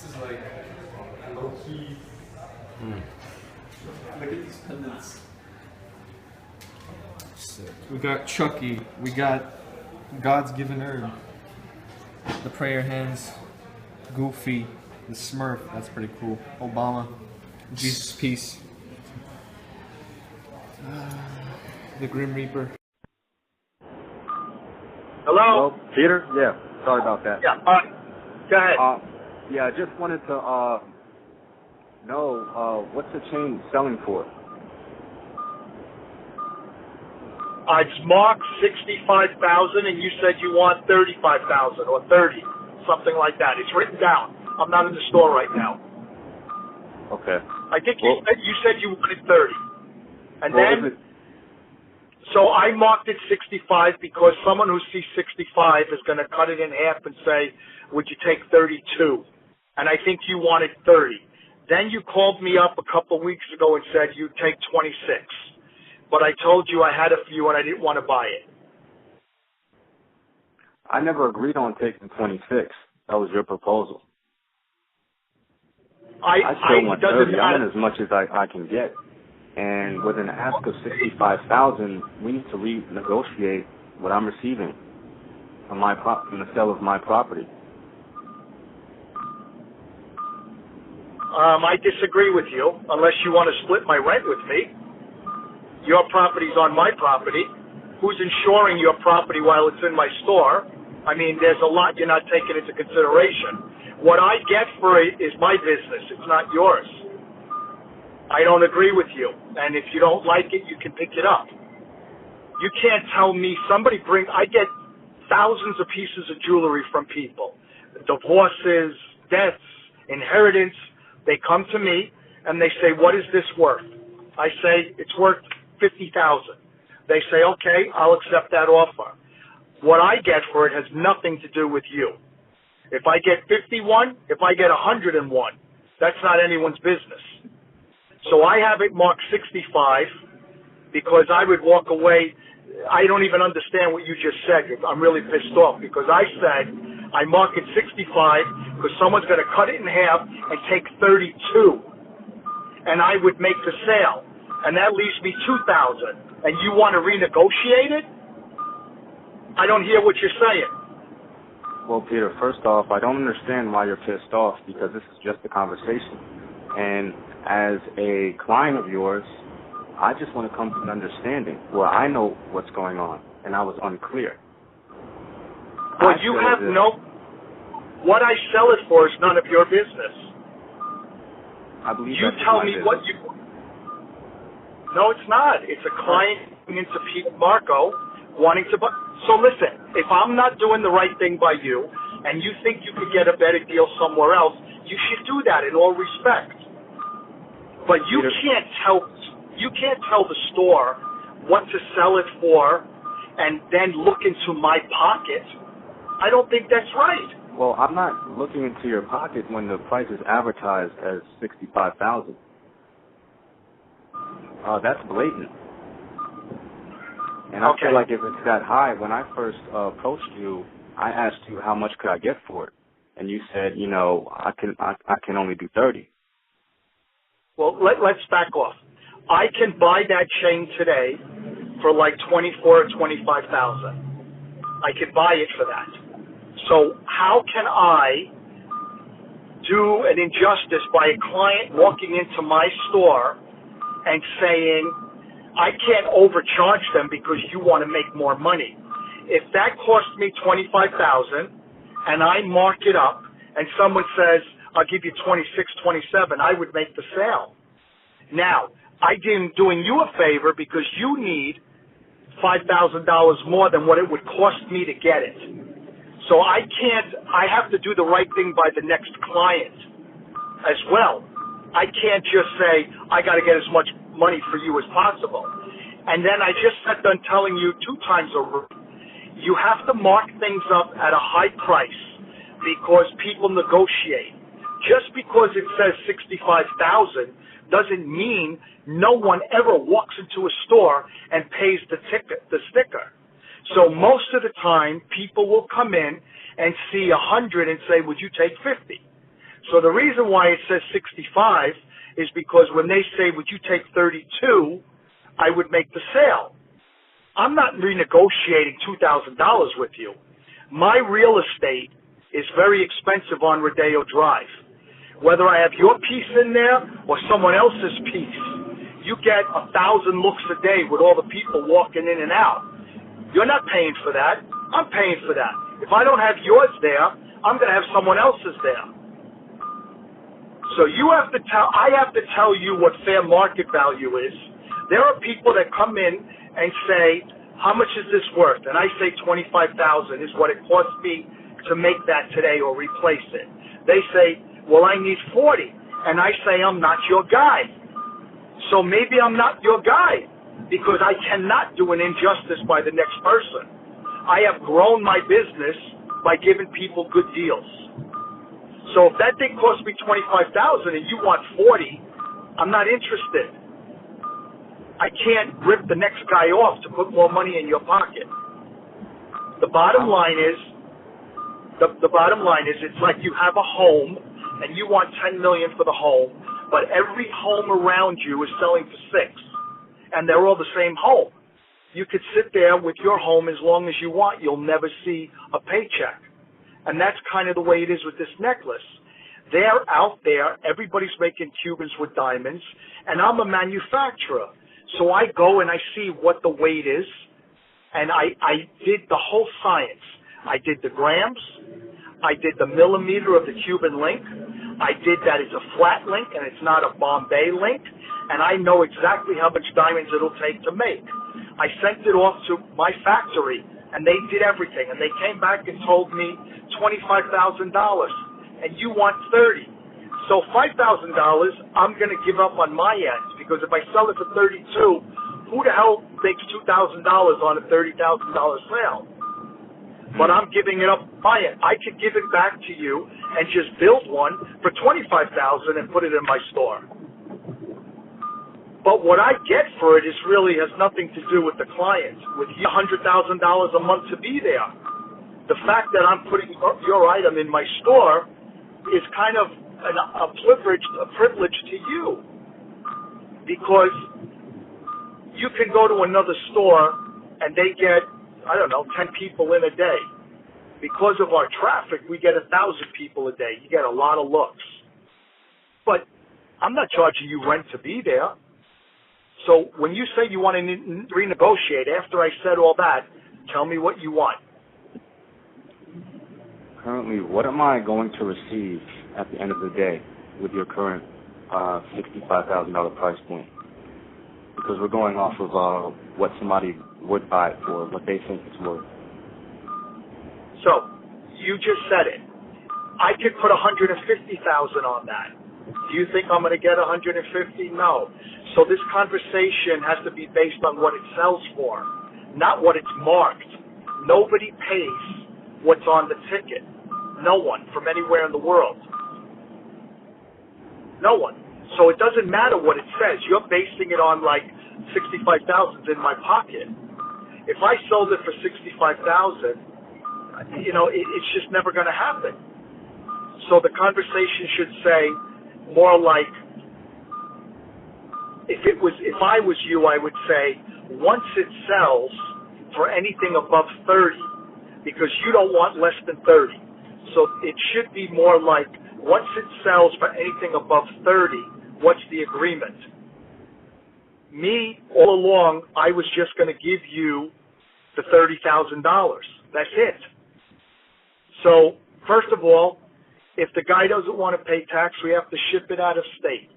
is like low key. Look at these pendants. We got Chucky. We got God's Given Herb. The prayer hands. Goofy. The Smurf. That's pretty cool. Obama. Jesus Peace. The Grim Reaper. Hello? Hello, Peter? Yeah, sorry about that. Yeah, go ahead. Yeah, I just wanted to know what's the chain selling for? It's marked 65,000, and you said you want 35,000 or 30, something like that. It's written down. I'm not in the store right now. Okay. I think you said you wanted 30, and then so I marked it 65 because someone who sees 65 is going to cut it in half and say, "Would you take 32?" And I think you wanted 30. Then you called me up a couple of weeks ago and said you'd take 26. But I told you I had a few and I didn't want to buy it. I never agreed on taking 26. That was your proposal. I still want 30. I want as much as I can get. And with an ask of 65,000, we need to renegotiate what I'm receiving from from the sale of my property. I disagree with you unless you want to split my rent with me. Your property's on my property. Who's insuring your property while it's in my store? I mean, there's a lot you're not taking into consideration. What I get for it is my business. It's not yours. I don't agree with you. And if you don't like it, you can pick it up. You can't tell me I get thousands of pieces of jewelry from people. Divorces, deaths, inheritance. They come to me and they say, "What is this worth?" I say, "It's worth 50,000. They say, "Okay, I'll accept that offer." What I get for it has nothing to do with you. If I get 51, if I get 101, that's not anyone's business. So I have it marked 65 because I would walk away. I don't even understand what you just said. I'm really pissed off because I said I mark it 65 because someone's going to cut it in half and take 32, and I would make the sale, and that leaves me 2,000. And you want to renegotiate it? I don't hear what you're saying. Well, Peter, first off, I don't understand why you're pissed off because this is just a conversation. And as a client of yours, I just want to come to an understanding where I know what's going on, and I was unclear. Well, you have what I sell it for is none of your business. I believe you tell me what you. No, it's not. It's a client coming into Pete Marco wanting to buy. So listen, if I'm not doing the right thing by you, and you think you could get a better deal somewhere else, you should do that in all respect. But you can't tell the store what to sell it for and then look into my pocket. I don't think that's right. Well, I'm not looking into your pocket when the price is advertised as 65,000. That's blatant. And I feel like if it's that high, when I first approached you, I asked you how much could I get for it, and you said, I can only do 30. Well, let's back off. I can buy that chain today for like 24 or 25,000. I could buy it for that. So how can I do an injustice by a client walking into my store and saying, I can't overcharge them because you want to make more money? If that cost me 25,000 and I mark it up and someone says, I'll give you 26, 27, I would make the sale. Now, I'm doing you a favor because you need $5,000 more than what it would cost me to get it. So I have to do the right thing by the next client as well. I can't just say, I got to get as much money for you as possible. And then I just got done telling you 2 times over, you have to mark things up at a high price because people negotiate. Just because it says 65,000 doesn't mean no one ever walks into a store and pays the sticker. So most of the time, people will come in and see 100 and say, would you take 50? So So the reason why it says 65 is because when they say, would you take 32, I would make the sale. I'm not renegotiating $2,000 with you. My real estate is very expensive on Rodeo Drive. Whether I have your piece in there or someone else's piece, you get 1,000 looks a day with all the people walking in and out. You're not paying for that. I'm paying for that. If I don't have yours there, I'm going to have someone else's there. So I have to tell you what fair market value is. There are people that come in and say, how much is this worth? And I say $25,000 is what it cost me to make that today or replace it. They say, well, I need 40. And I say, I'm not your guy. So maybe I'm not your guy because I cannot do an injustice by the next person. I have grown my business by giving people good deals. So if that thing cost me $25,000 and you want 40, I'm not interested. I can't rip the next guy off to put more money in your pocket. The bottom line is, it's like you have a home and you want $10 million for the home, but every home around you is selling for $6, and they're all the same home. You could sit there with your home as long as you want. You'll never see a paycheck. And that's kind of the way it is with this necklace. They're out there. Everybody's making Cubans with diamonds, and I'm a manufacturer. So I go and I see what the weight is, and I did the whole science. I did the grams. I did the millimeter of the Cuban link. I did that it's a flat link and it's not a Bombay link, and I know exactly how much diamonds it'll take to make. I sent it off to my factory, and they did everything, and they came back and told me $25,000, and you want 30. So $5,000 I'm going to give up on my end, because if I sell it for 32, who the hell makes $2,000 on a $30,000 sale? But I'm giving it up my end. I could give it back to you and just build one for $25,000 and put it in my store. But what I get for it really has nothing to do with the client, with $100,000 a month to be there. The fact that I'm putting your item in my store is kind of a privilege to you, because you can go to another store and they get, 10 people in a day. Because of our traffic, we get 1,000 people a day. You get a lot of looks. But I'm not charging you rent to be there. So when you say you want to renegotiate, after I said all that, tell me what you want. Currently, what am I going to receive at the end of the day with your current $65,000 price point? Because we're going off of what somebody would buy it for, what they think it's worth. So you just said it. I could put $150,000 on that. Do you think I'm going to get $150,000? No. So this conversation has to be based on what it sells for, not what it's marked. Nobody pays what's on the ticket. No one from anywhere in the world. No one. So it doesn't matter what it says. You're basing it on like $65,000 in my pocket. If I sold it for $65,000, it's just never going to happen. So the conversation should say more like, if I was you, I would say, once it sells for anything above 30, because you don't want less than 30. So it should be more like, once it sells for anything above 30, what's the agreement? Me, all along, I was just going to give you the $30,000. That's it. So, first of all, if the guy doesn't want to pay tax, we have to ship it out of state.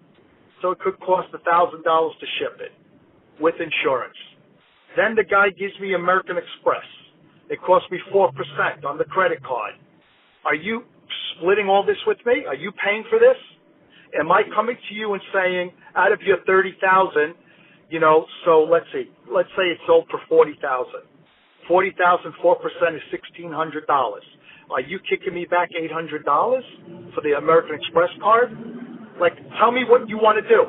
So it could cost $1,000 to ship it with insurance. Then the guy gives me American Express. It costs me 4% on the credit card. Are you splitting all this with me? Are you paying for this? Am I coming to you and saying, out of your $30,000, so let's say it's sold for $40,000. $40,000, 4% is $1,600. Are you kicking me back $800 for the American Express card? Like, tell me what you want to do.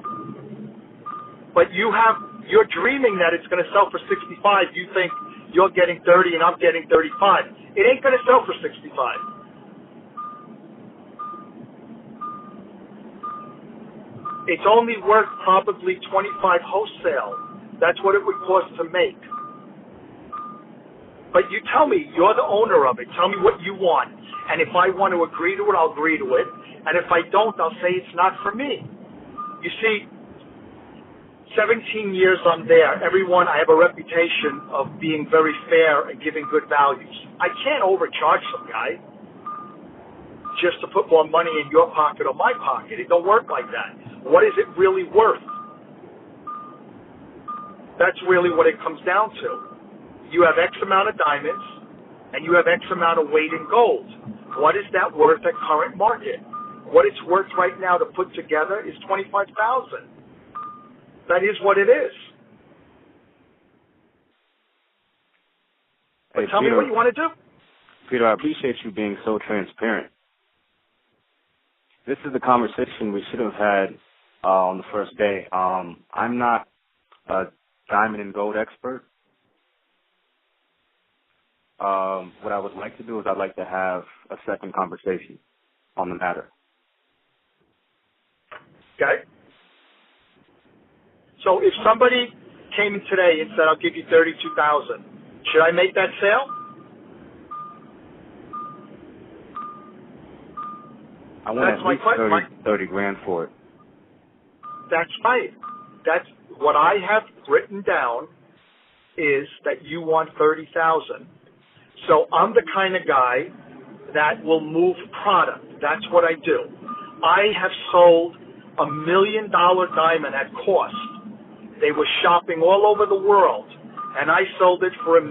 But you're dreaming that it's going to sell for 65. You think you're getting 30 and I'm getting 35. It ain't going to sell for 65. It's only worth probably 25 wholesale. That's what it would cost to make. But you tell me, you're the owner of it. Tell me what you want. And if I want to agree to it, I'll agree to it. And if I don't, I'll say it's not for me. You see, 17 years I'm there. I have a reputation of being very fair and giving good values. I can't overcharge some guy just to put more money in your pocket or my pocket. It don't work like that. What is it really worth? That's really what it comes down to. You have X amount of diamonds, and you have X amount of weight in gold. What is that worth at current market? What it's worth right now to put together is $25,000. That is what it is. But Hey, tell me Peter, what you want to do. Peter, I appreciate you being so transparent. This is the conversation we should have had on the first day. I'm not a diamond and gold expert. What I would like to do is I'd like to have a second conversation on the matter. Okay? So if somebody came in today and said, I'll give you $32,000, should I make that sale? I want That's at least 30 grand for it. That's right. That's what I have written down is that you want $30,000. So I'm the kind of guy that will move product. That's what I do. I have sold $1 million diamond at cost. They were shopping all over the world, and I sold it for $1,010,000.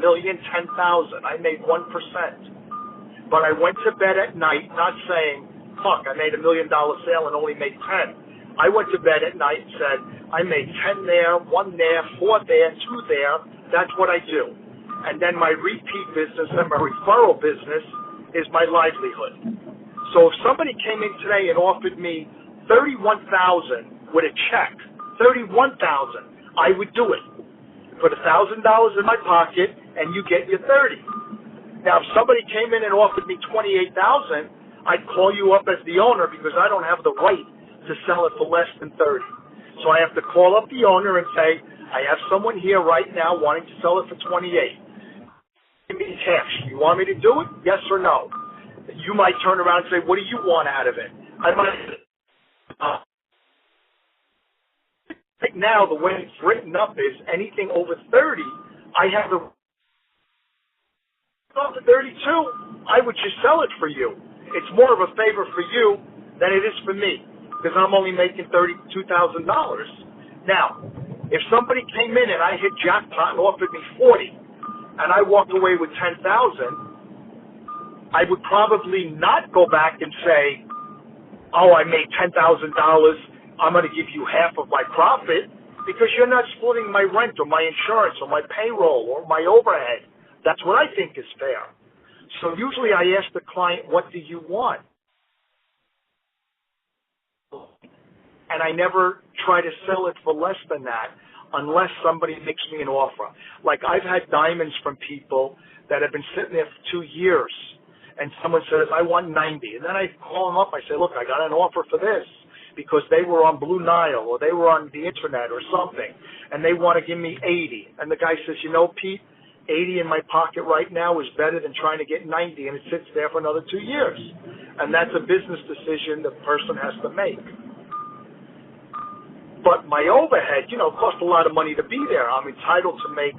I made 1%. But I went to bed at night not saying, fuck, I made $1 million sale and only made 10. I went to bed at night and said, I made 10 there, 1 there, 4 there, 2 there. That's what I do. And then my repeat business and my referral business is my livelihood. So if somebody came in today and offered me $31,000 with a check, $31,000, I would do it. Put $1,000 in my pocket and you get your 30. Now if somebody came in and offered me $28,000, I'd call you up as the owner because I don't have the right to sell it for less than 30. So I have to call up the owner and say, I have someone here right now wanting to sell it for 28. Give me cash. You want me to do it? Yes or no? You might turn around and say, what do you want out of it? I might. Right now, the way it's written up is anything over 30, I have the. Up to 32, I would just sell it for you. It's more of a favor for you than it is for me because I'm only making $32,000. Now, if somebody came in and I hit jackpot and offered me 40, and I walked away with 10,000, I would probably not go back and say, oh, I made $10,000, I'm going to give you half of my profit, because you're not splitting my rent or my insurance or my payroll or my overhead. That's what I think is fair. So usually I ask the client, what do you want? And I never try to sell it for less than that unless somebody makes me an offer. Like I've had diamonds from people that have been sitting there for 2 years, and someone says, I want 90. And then I call them up, I say, look, I got an offer for this because they were on Blue Nile or they were on the internet or something, and they want to give me 80. And the guy says, you know, Pete, 80 in my pocket right now is better than trying to get 90, and it sits there for another 2 years. And that's a business decision the person has to make. But my overhead, costs a lot of money to be there. I'm entitled to make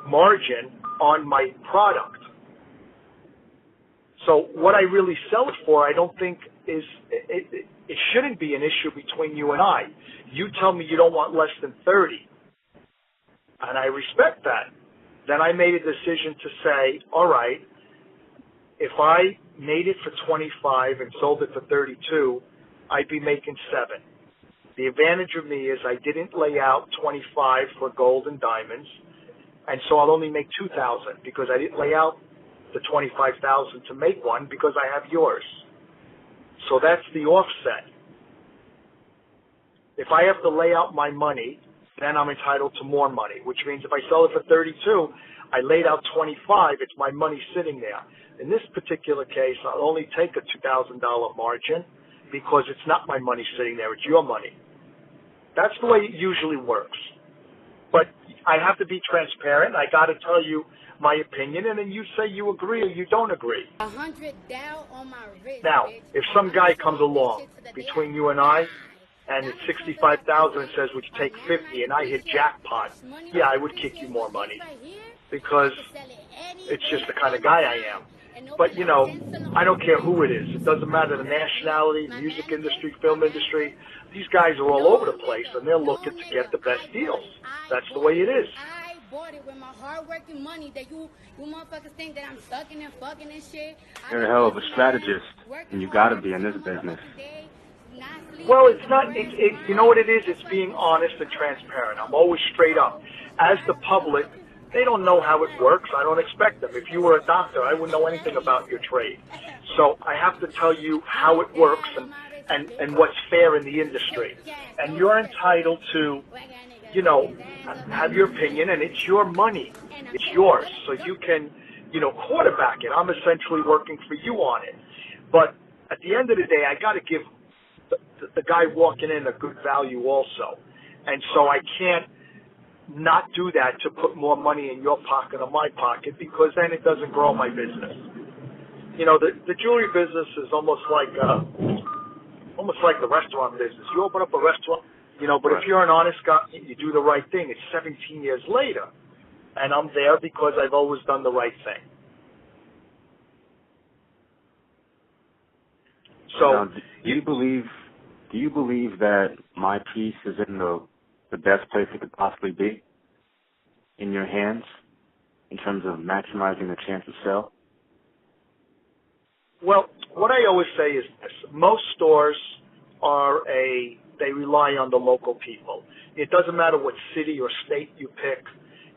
margin on my product. So what I really sell it for, I don't think is, it shouldn't be an issue between you and I. You tell me you don't want less than 30, and I respect that. Then I made a decision to say, all right, if I made it for 25 and sold it for 32, I'd be making 7. The advantage of me is I didn't lay out 25 for gold and diamonds, and so I'll only make 2,000 because I didn't lay out the 25,000 to make one because I have yours. So that's the offset. If I have to lay out my money, then I'm entitled to more money, which means if I sell it for 32, I laid out 25, it's my money sitting there. In this particular case, I'll only take a $2,000 margin because it's not my money sitting there, it's your money. That's the way it usually works. But I have to be transparent. I got to tell you my opinion, and then you say you agree or you don't agree. 100 down on my wrist. Now, bitch. if some guy comes along between you and I, and it's 65,000 and says, would you take 50, and I hit jackpot, yeah, I would kick you more money because it's just the kind of guy I am. But, you know, I don't care who it is. It doesn't matter the nationality, music industry, film industry. These guys are all over the place, and they're looking to get the best deals. That's the way it is. I bought it with my hard-working money that you motherfuckers think that I'm sucking and fucking and shit. You're a hell of a strategist, and you gotta be in this business. Well, it's not, you know what it is? It's being honest and transparent. I'm always straight up. As the public, they don't know how it works. I don't expect them. If you were a doctor, I wouldn't know anything about your trade. So I have to tell you how it works and what's fair in the industry. And you're entitled to, you know, have your opinion, and it's your money. It's yours. So you can, you know, quarterback it. I'm essentially working for you on it. But at the end of the day, I got to give the guy walking in a good value also. And so I can't not do that to put more money in your pocket or my pocket, because then it doesn't grow my business. You know, the jewelry business is almost like the restaurant business. You open up a restaurant, you know, but if you're an honest guy, you do the right thing. It's 17 years later, and I'm there because I've always done the right thing. So, now, do you believe that my piece is in the best place it could possibly be in your hands in terms of maximizing the chance of sale? well, what I always say is this. Most stores they rely on the local people. It doesn't matter what city or state you pick.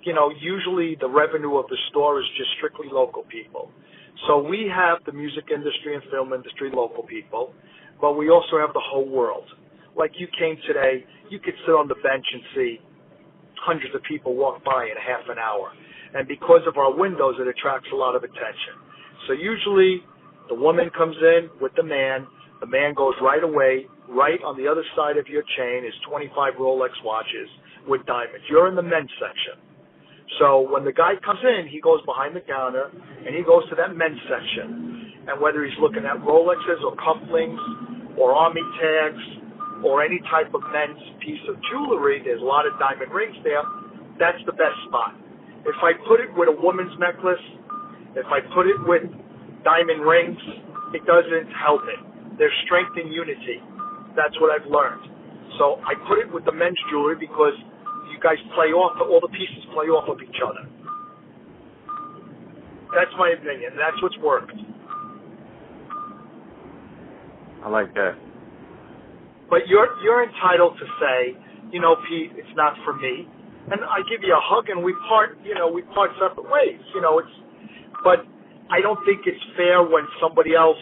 You know, usually the revenue of the store is just strictly local people. So we have the music industry and film industry, local people, but we also have the whole world. Like you came today, you could sit on the bench and see hundreds of people walk by in half an hour. And because of our windows, it attracts a lot of attention. So usually the woman comes in with the man goes right away. Right on the other side of your chain is 25 Rolex watches with diamonds. You're in the men's section. So when the guy comes in, he goes behind the counter and he goes to that men's section. And whether he's looking at Rolexes or cufflinks or army tags or any type of men's piece of jewelry, there's a lot of diamond rings there, that's the best spot. If I put it with a woman's necklace, if I put it with diamond rings, it doesn't help it. There's strength in unity. That's what I've learned. So I put it with the men's jewelry because you guys play off, all the pieces play off of each other. That's my opinion. That's what's worked. I like that. But you're entitled to say, you know, Pete, it's not for me. And I give you a hug and we part separate ways. You know, but I don't think it's fair when somebody else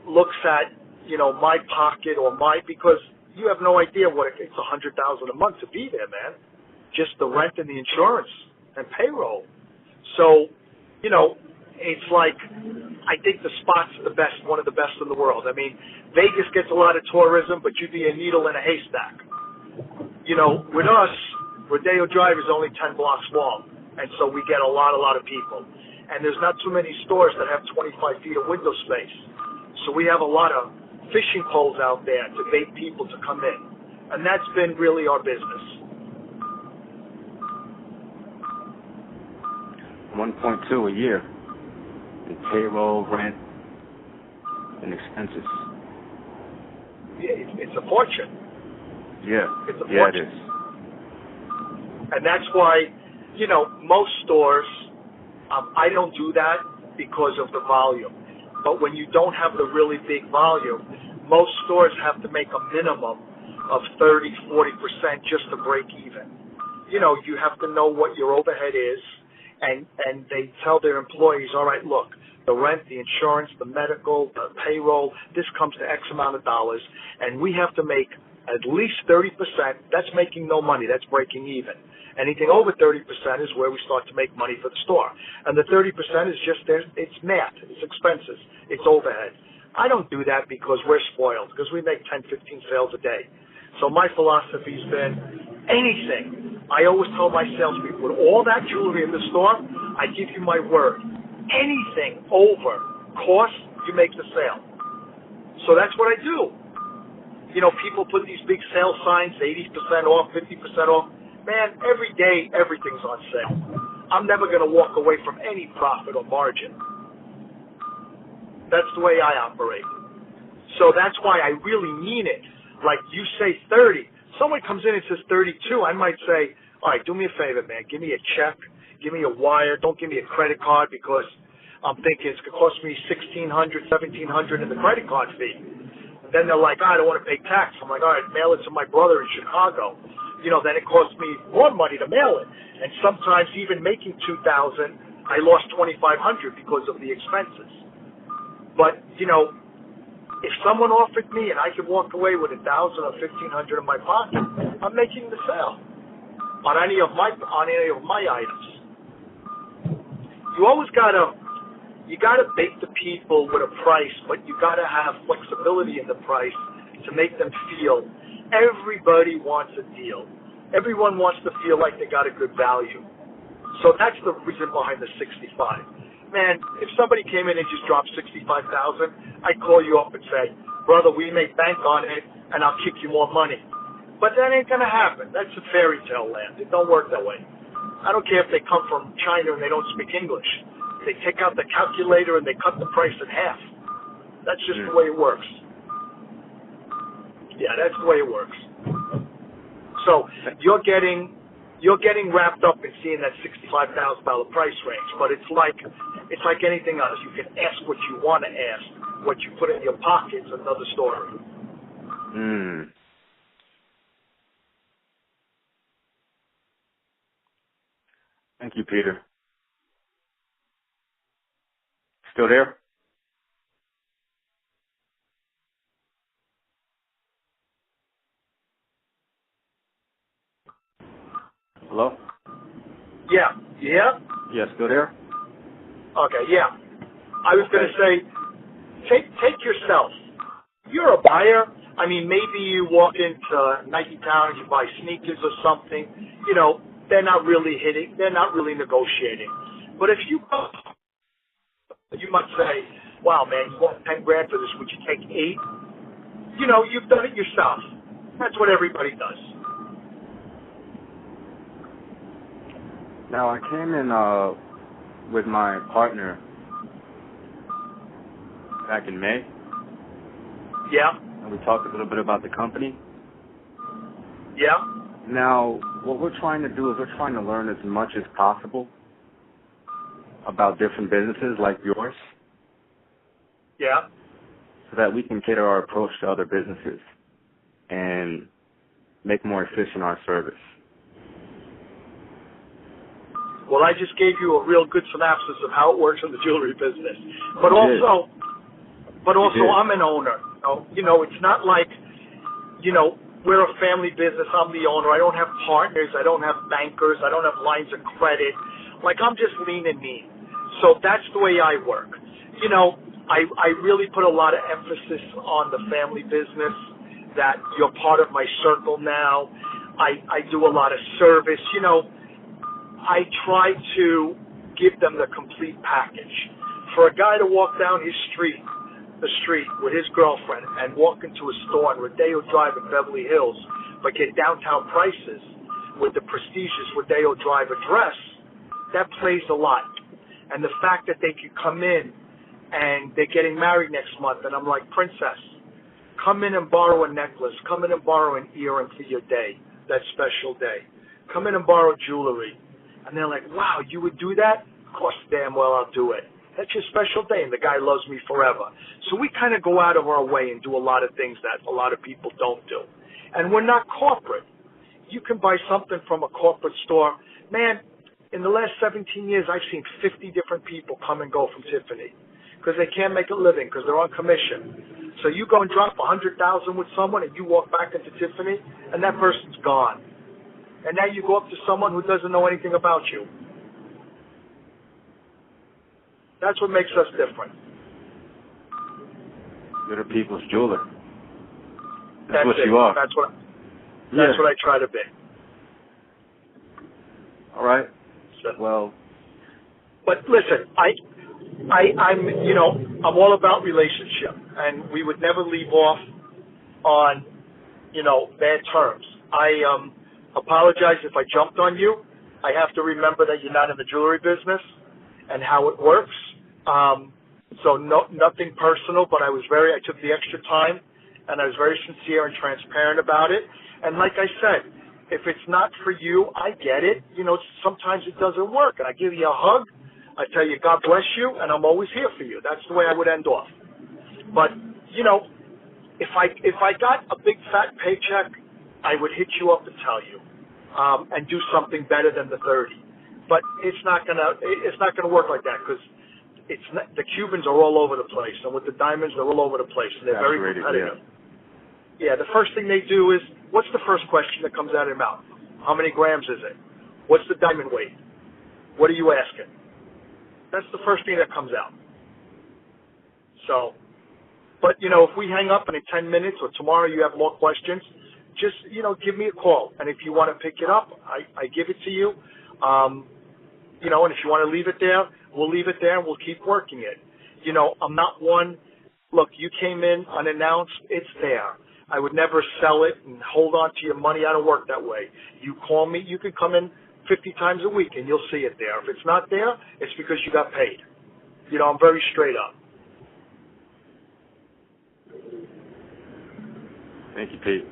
looks at, you know, my pocket or because you have no idea what it's $100,000 a month to be there, man. Just the rent and the insurance and payroll. So, you know, it's like, I think the spot's one of the best in the world. I mean, Vegas gets a lot of tourism, but you'd be a needle in a haystack. You know, with us, Rodeo Drive is only 10 blocks long, and so we get a lot of people. And there's not too many stores that have 25 feet of window space. So we have a lot of fishing poles out there to bait people to come in. And that's been really our business. 1.2 a year in payroll, rent, and expenses. Yeah, it's a fortune. Yeah, It's a fortune. yeah, it is. And that's why, you know, most stores, I don't do that because of the volume. But when you don't have the really big volume, most stores have to make a minimum of 30, 40% just to break even. You know, you have to know what your overhead is, and they tell their employees, all right, look, the rent, the insurance, the medical, the payroll, this comes to X amount of dollars, and we have to make at least 30%. That's making no money. That's breaking even. Anything over 30% is where we start to make money for the store. And the 30% is just it's math, it's expenses, it's overhead. I don't do that because we're spoiled, because we make 10, 15 sales a day. So my philosophy's been anything. I always tell my salespeople, with all that jewelry in the store, I give you my word. Anything over cost, you make the sale. So that's what I do. You know, people put these big sale signs, 80% off, 50% off. Man, every day, everything's on sale. I'm never going to walk away from any profit or margin. That's the way I operate. So that's why I really mean it. Like you say 30. Someone comes in and says 32. I might say, all right, do me a favor, man. Give me a check. Give me a wire. Don't give me a credit card because I'm thinking it's going to cost me $1,600, $1,700 in the credit card fee. And then they're like, I don't want to pay tax. I'm like, all right, mail it to my brother in Chicago. You know, then it costs me more money to mail it. And sometimes even making $2,000, I lost $2,500 because of the expenses. But, you know, if someone offered me and I could walk away with $1,000 or $1,500 in my pocket, I'm making the sale on any of my items. You always gotta bait the people with a price, but you gotta have flexibility in the price to make them feel. Everybody wants a deal. Everyone wants to feel like they got a good value. So that's the reason behind the 65. Man, if somebody came in and just dropped 65,000, I'd call you up and say, brother, we make bank on it, and I'll kick you more money. But that ain't gonna happen. That's a fairy tale land. It don't work that way. I don't care if they come from China and they don't speak English. They take out the calculator and they cut the price in half. That's just the way it works. Yeah, that's the way it works. So you're getting wrapped up in seeing that $65,000 price range, but it's like anything else. You can ask what you want to ask. What you put in your pocket is another story. Thank you, Peter. Still there? Hello? Yeah. Yeah? Yeah, still there? Okay, yeah. I was going to say, take yourself. You're a buyer. I mean, maybe you walk into Nike Town and you buy sneakers or something. You know, they're not really hitting. They're not really negotiating. But if you go, you might say, wow, man, you want 10 grand for this. Would you take 8? You know, you've done it yourself. That's what everybody does. Now, I came in with my partner back in May. Yeah. And we talked a little bit about the company. Yeah. Now, what we're trying to do is we're trying to learn as much as possible about different businesses like yours. Yeah. So that we can cater our approach to other businesses and make more efficient our service. Well, I just gave you a real good synopsis of how it works in the jewelry business. But also, I'm an owner. You know, it's not like, you know, we're a family business. I'm the owner. I don't have partners. I don't have bankers. I don't have lines of credit. Like, I'm just lean and mean. So that's the way I work. You know, I really put a lot of emphasis on the family business, that you're part of my circle now. I do a lot of service. You know, I try to give them the complete package. For a guy to walk down the street with his girlfriend and walk into a store on Rodeo Drive in Beverly Hills, but get downtown prices with the prestigious Rodeo Drive address, that plays a lot. And the fact that they could come in and they're getting married next month, and I'm like, princess, come in and borrow a necklace. Come in and borrow an earring for your day, that special day. Come in and borrow jewelry. And they're like, wow, you would do that? Of course, damn well I'll do it. That's your special day, and the guy loves me forever. So we kind of go out of our way and do a lot of things that a lot of people don't do. And we're not corporate. You can buy something from a corporate store. Man, in the last 17 years, I've seen 50 different people come and go from Tiffany because they can't make a living because they're on commission. So you go and drop $100,000 with someone, and you walk back into Tiffany, and that person's gone. And now you go up to someone who doesn't know anything about you. That's what makes us different. You're the people's jeweler. That's what it. you are. That's what I try to be. All right. So, Well, but listen, I'm you know, I'm all about relationship, and we would never leave off on, you know, bad terms. I apologize if I jumped on you. I have to remember that you're not in the jewelry business and how it works. So nothing personal, but I took the extra time, and I was very sincere and transparent about it. And like I said, if it's not for you, I get it. You know, sometimes it doesn't work, and I give you a hug. I tell you, God bless you, and I'm always here for you. That's the way I would end off. But, you know, if I got a big fat paycheck, I would hit you up and tell you, and do something better than the 30. But it's not gonna work like that, because the Cubans are all over the place, and with the diamonds, they're all over the place, and they're very competitive. Yeah, the first thing they do is, what's the first question that comes out of your mouth? How many grams is it? What's the diamond weight? What are you asking? That's the first thing that comes out. So, but, you know, if we hang up and in 10 minutes or tomorrow you have more questions, just, you know, give me a call. And if you want to pick it up, I give it to you. You know, and if you want to leave it there, we'll leave it there and we'll keep working it. You know, I'm not one, look, you came in unannounced, it's there. I would never sell it and hold on to your money. I don't work that way. You call me, you can come in 50 times a week and you'll see it there. If it's not there, it's because you got paid. You know, I'm very straight up. thank you, Pete.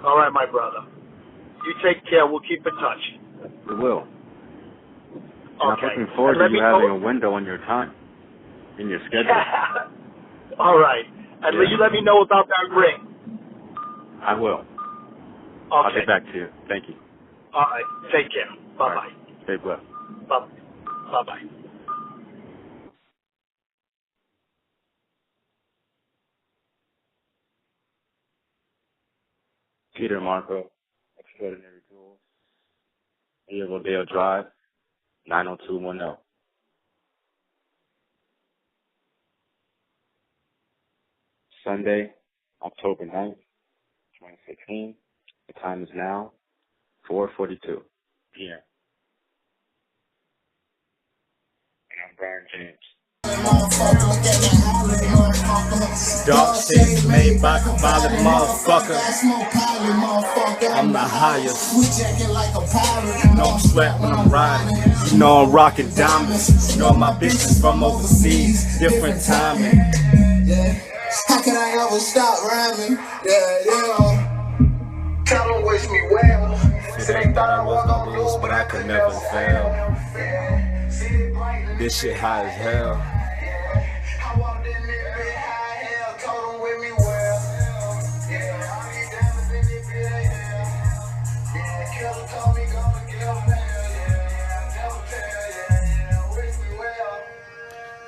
All right, my brother. You take care. We'll keep in touch. We will. Okay. I'm looking forward to you having a window in your time, in your schedule. All right. And you let me know about that ring. I will. Okay. I'll get back to you. Thank you. All right. Take care. Bye-bye. Right. Stay blessed. Bye-bye. Peter Marco, Extraordinary Tools, Via Rodeo Drive, 90210. Sunday, October 9th, 2016. The time is now 4:42 p.m. And I'm Brian James. Dark shit made by a violent motherfucker. I'm the highest. No sweat when I'm riding. You know I'm rocking diamonds. You know my bitches from overseas. Different timing. How can I ever stop rhyming? Tell them wish me well. So they thought I was gonna lose, but I could never fail. This shit high as hell.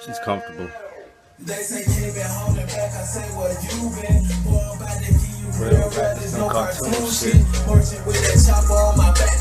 She's comfortable. They say you been holding back, I say where you been. Boy, I'm about to give you real rap, there's no cartoon shit. Working with that chopper on my back.